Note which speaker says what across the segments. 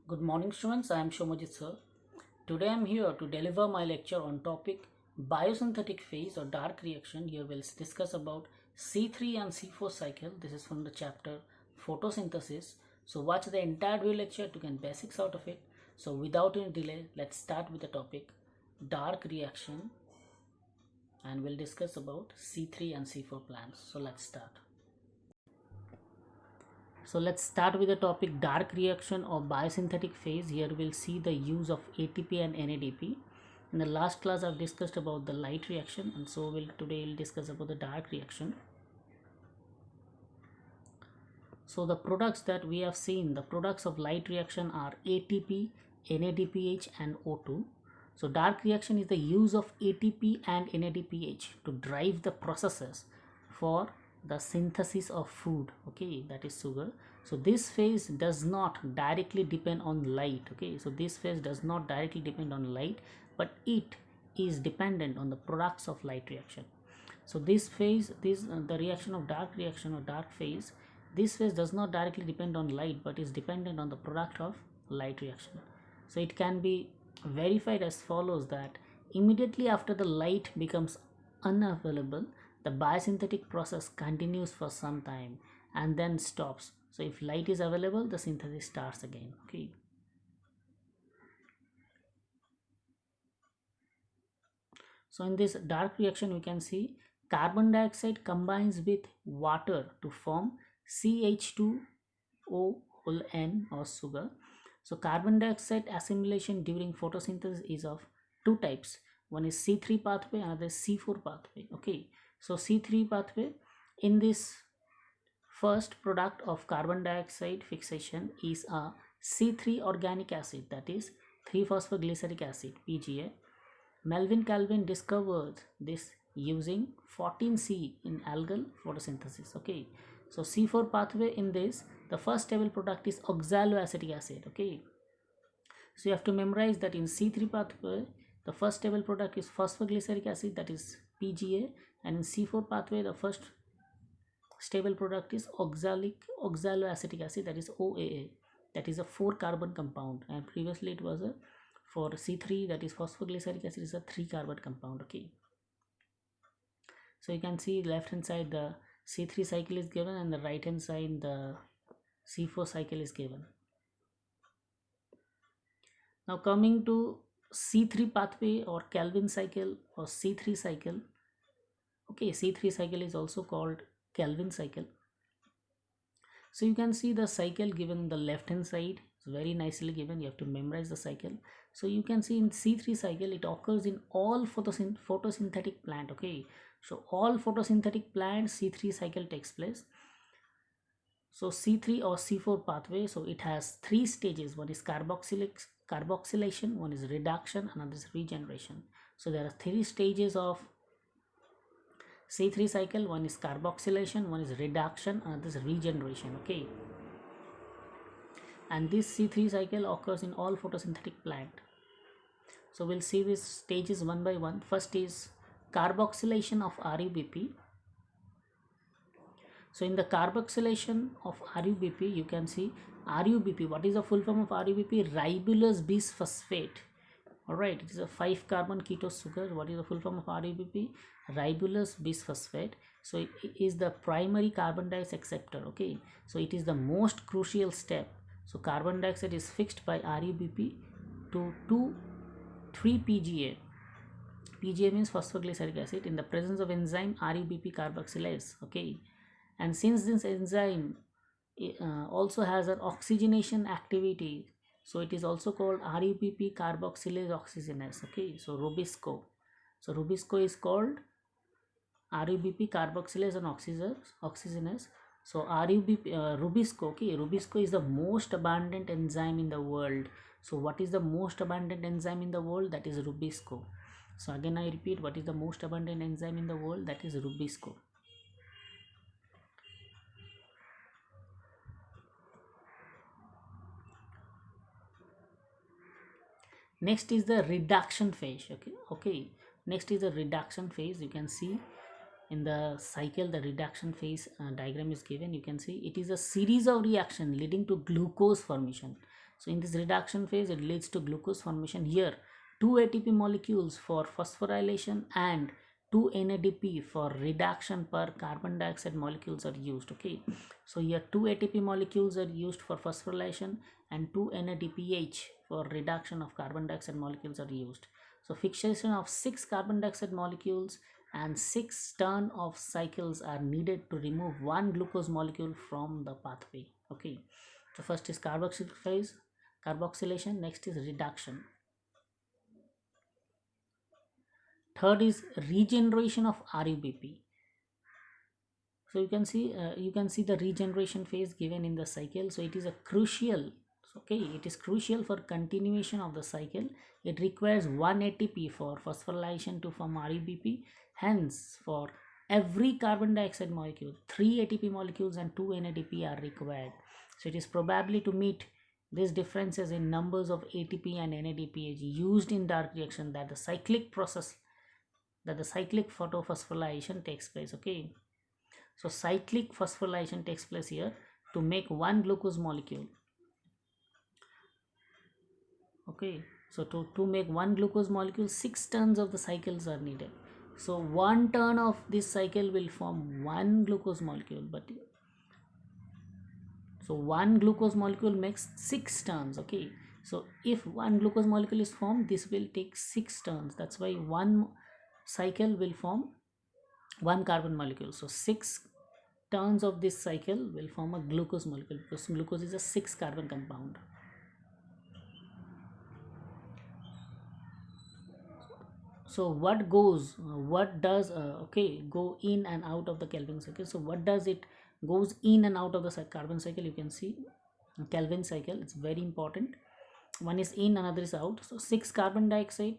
Speaker 1: Good morning students, I am Shomajit sir. Today I am here to deliver my lecture on topic biosynthetic phase or dark reaction. Here we'll discuss about C3 and C4 cycle. This is from the chapter photosynthesis. So watch the entire video lecture to get basics out of it. So without any delay, let's start with the topic dark reaction and we'll discuss about C3 and C4 plants. So let's start. So let's start with the topic dark reaction or biosynthetic phase. Here we'll see the use of ATP and NADP. In the last class I've discussed about the light reaction, and so today we'll discuss about the dark reaction. So the products that we have seen, the products of light reaction are ATP, NADPH and O2. So dark reaction is the use of ATP and NADPH to drive the processes for the synthesis of food, okay, that is sugar. So this phase does not directly depend on light, okay, so this phase does not directly depend on light, but it is dependent on the products of light reaction. So this phase, the reaction of dark reaction or dark phase, this phase does not directly depend on light, but is dependent on the product of light reaction. So it can be verified as follows, that immediately after the light becomes unavailable, the biosynthetic process continues for some time and then stops. So if light is available, the synthesis starts again, okay. So in this dark reaction we can see carbon dioxide combines with water to form CH2ON or sugar. So carbon dioxide assimilation during photosynthesis is of two types. One is C3 pathway, another is C4 pathway, okay. So C3 pathway, in this first product of carbon dioxide fixation is a C3 organic acid, that is 3-phosphoglyceric acid, PGA. Melvin Calvin discovered this using 14C in algal photosynthesis, okay. So C4 pathway, in this the first stable product is oxaloacetic acid, okay. So you have to memorize that in C3 pathway the first stable product is phosphoglyceric acid, that is PGA, and in C4 pathway the first stable product is oxaloacetic acid, that is OAA, that is a 4 carbon compound, and previously it was a for C3, that is phosphoglyceric acid, is a 3 carbon compound, okay. So you can see left hand side the C3 cycle is given and the right hand side the C4 cycle is given. Now coming to C3 pathway or Calvin cycle or C3 cycle, okay, C3 cycle is also called Calvin cycle. So you can see the cycle given the left hand side, it's very nicely given, you have to memorize the cycle. So you can see in C3 cycle it occurs in all photosynthetic plant, okay. So all photosynthetic plants C3 cycle takes place. So C3 or C4 pathway, so it has 3 stages. One is carboxylation, one is reduction, another is regeneration. So there are 3 stages of C3 cycle. One is carboxylation, one is reduction, another is regeneration, okay. And this C3 cycle occurs in all photosynthetic plant. So we'll see these stages one by one. First is carboxylation of RUBP. So in the carboxylation of RUBP, you can see RUBP. What is the full form of RUBP? Ribulose bisphosphate. Alright, it is a 5 carbon ketose sugar. What is the full form of RUBP? Ribulose bisphosphate. So it is the primary carbon dioxide acceptor, okay. So it is the most crucial step. So carbon dioxide is fixed by RUBP to 3 PGA. PGA means phosphoglyceric acid in the presence of enzyme RUBP carboxylase, okay. And since this enzyme also has an oxygenation activity, so it is also called RUBP carboxylase oxygenase, okay. So Rubisco. So Rubisco is called RUBP carboxylase and oxygenase. So Rubisco, okay, Rubisco is the most abundant enzyme in the world. So what is the most abundant enzyme in the world? That is Rubisco. So again I repeat, what is the most abundant enzyme in the world? That is Rubisco. Next is the reduction phase, okay. Next is the reduction phase. You can see in the cycle the reduction phase diagram is given. You can see it is a series of reaction leading to glucose formation. So in this reduction phase, it leads to glucose formation. Here, 2 ATP molecules for phosphorylation and 2 NADP for reduction per carbon dioxide molecules are used. Okay, so here 2 ATP molecules are used for phosphorylation and 2 NADPH for reduction of carbon dioxide molecules are used. So fixation of 6 carbon dioxide molecules and 6 turn of cycles are needed to remove one glucose molecule from the pathway. Okay, so first is carboxyl phase, carboxylation, next is reduction. Third is regeneration of RUBP. So you can see the regeneration phase given in the cycle. So it is a crucial, okay, it is crucial for continuation of the cycle. It requires 1 ATP for phosphorylation to form RUBP. Hence, for every carbon dioxide molecule, 3 ATP molecules and 2 NADP are required. So it is probably to meet these differences in numbers of ATP and NADPH used in dark reaction that the cyclic process, that the cyclic photophosphorylation takes place. Okay, so cyclic phosphorylation takes place here to make one glucose molecule. Okay, so to make one glucose molecule, 6 turns of the cycles are needed. So one turn of this cycle will form one glucose molecule, but so one glucose molecule makes 6 turns. Okay, so if one glucose molecule is formed, this will take 6 turns. That's why one cycle will form one carbon molecule. So 6 turns of this cycle will form a glucose molecule, because glucose is a 6 carbon compound. So what does okay, go in and out of the Calvin cycle? So what does it goes in and out of the carbon cycle? You can see Calvin cycle, it's very important. One is in, another is out. So 6 carbon dioxide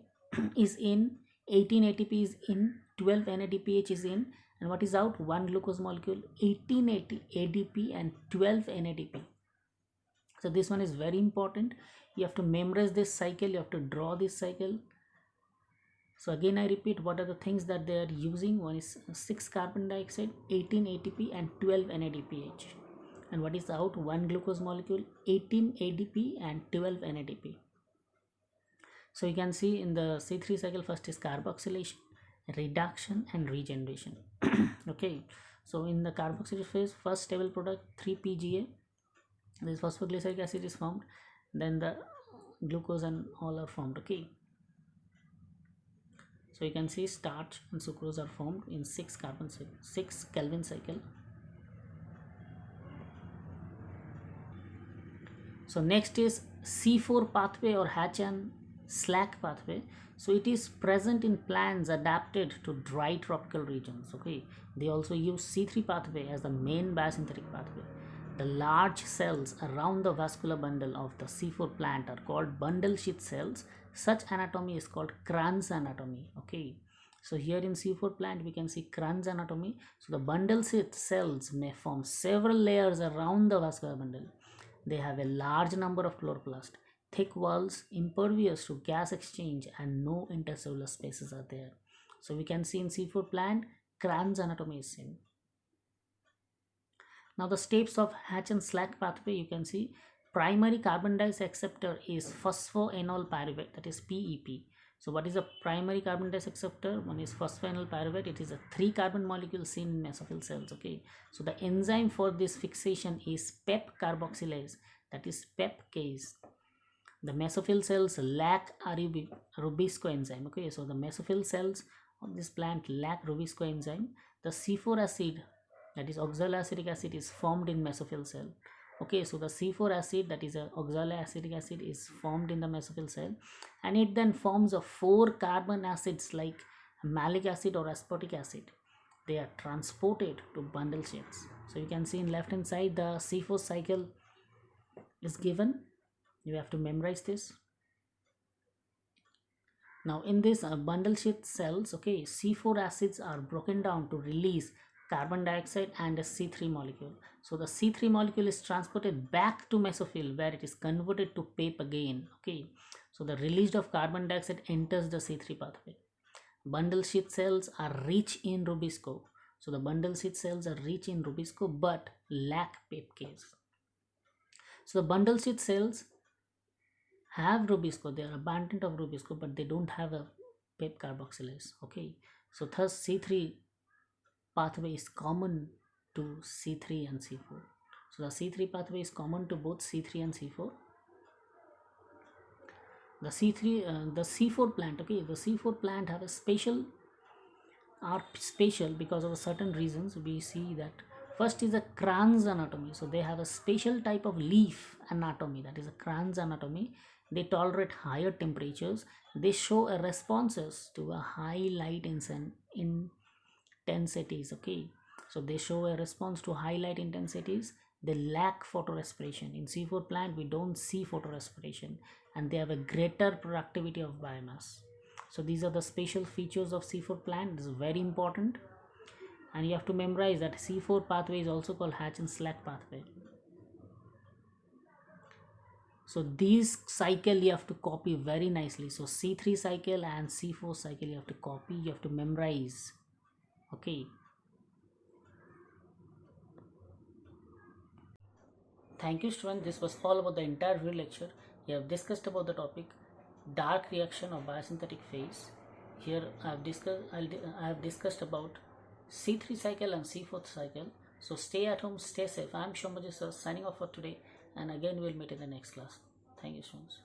Speaker 1: is in, 18 ATP is in, 12 NADPH is in, and what is out? One glucose molecule, 18 ADP and 12 NADP. So this one is very important. You have to memorize this cycle, you have to draw this cycle. So again I repeat, what are the things that they are using? One is 6 carbon dioxide, 18 ATP and 12 NADPH. And what is out? One glucose molecule, 18 ADP and 12 NADP. So you can see in the C3 cycle, first is carboxylation, reduction and regeneration. Okay, so in the carboxylation phase, first stable product 3-PGA, this phosphoglyceric acid is formed, then the glucose and all are formed. Okay, so you can see starch and sucrose are formed in 6 Kelvin cycle. So next is C4 pathway or Hatch and Slack pathway. So it is present in plants adapted to dry tropical regions. Okay, they also use C3 pathway as the main biosynthetic pathway. The large cells around the vascular bundle of the C4 plant are called bundle sheath cells. Such anatomy is called Kranz anatomy. Okay, so here in C4 plant we can see Kranz anatomy. So the bundle sheath cells may form several layers around the vascular bundle. They have a large number of chloroplasts, thick walls, impervious to gas exchange, and no intercellular spaces are there. So we can see in C4 plant, Kranz anatomy is seen. Now the steps of Hatch and Slack pathway, you can see primary carbon dioxide acceptor is phosphoenol pyruvate, that is PEP. So what is a primary carbon dioxide acceptor? One is phosphoenol pyruvate. It is a 3 carbon molecule seen in mesophyll cells. Okay, so the enzyme for this fixation is PEP carboxylase, that is PEPcase. The mesophyll cells lack Rubisco enzyme. Okay, so the mesophyll cells of this plant lack Rubisco enzyme. The C4 acid, that is oxaloacetic acid, is formed in mesophyll cell. Okay, so the C4 acid, that is a oxaloacetic acid, is formed in the mesophyll cell, and it then forms a 4 carbon acids like malic acid or aspartic acid. They are transported to bundle sheaths. So you can see in left hand side the C4 cycle is given. You have to memorize this. Now in this bundle sheath cells, okay, C4 acids are broken down to release carbon dioxide and a C3 molecule. So the C3 molecule is transported back to mesophyll where it is converted to PEP again. Okay, so the release of carbon dioxide enters the C3 pathway. Bundle sheath cells are rich in Rubisco. So the bundle sheath cells are rich in Rubisco but lack PEPcase. So the bundle sheath cells have Rubisco, they are abundant of Rubisco, but they don't have a PEP carboxylase. Okay, so thus C3 pathway is common to C3 and C4. So the C3 pathway is common to both C3 and C4. The the C4 plant, okay, the C4 plant have a special, are special because of certain reasons. We see that first is a Kranz anatomy. So they have a special type of leaf anatomy, that is a Kranz anatomy. They tolerate higher temperatures. They show a responses to a high light intensities. Okay, so they show a response to high light intensities. They lack photorespiration. In C4 plant we don't see photorespiration, and they have a greater productivity of biomass. So these are the special features of C4 plant. This is very important, and you have to memorize that C4 pathway is also called Hatch and Slack pathway. So these cycle you have to copy very nicely. So C3 cycle and C4 cycle you have to copy, you have to memorize. Okay, thank you students. This was all about the entire video lecture. We have discussed about the topic dark reaction of biosynthetic phase. Here I have discussed about C3 cycle and C4 cycle. So stay at home, stay safe. I am Shomaji sir signing off for today, and again we'll meet in the next class. Thank you students.